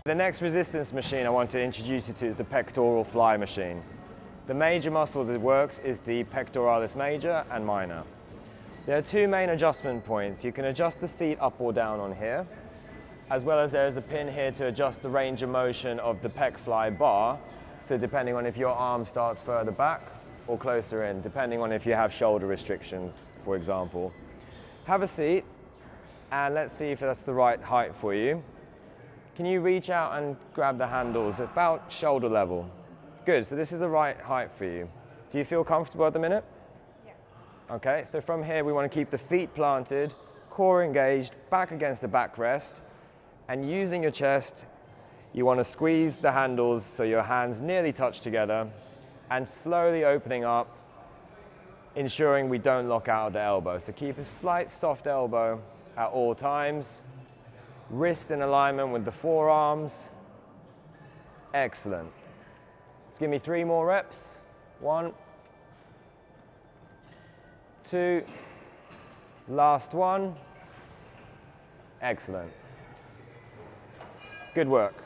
The next resistance machine I want to introduce you to is the pectoral fly machine. The major muscles it works is the pectoralis major and minor. There are two main adjustment points. You can adjust the seat up or down on here, as well as there's a pin here to adjust the range of motion of the pec fly bar, so depending on if your arm starts further back or closer in, depending on if you have shoulder restrictions, for example. Have a seat, and let's see if that's the right height for you. Can you reach out and grab the handles about shoulder level? Good, so this is the right height for you. Do you feel comfortable at the minute? Yeah. Okay, so from here we want to keep the feet planted, core engaged, back against the backrest, and using your chest, you want to squeeze the handles so your hands nearly touch together, and slowly opening up, ensuring we don't lock out of the elbow. So keep a slight soft elbow at all times. Wrists in alignment with the forearms. Excellent. Let's give me 3 more reps. 1, 2, last one. Excellent. Good work.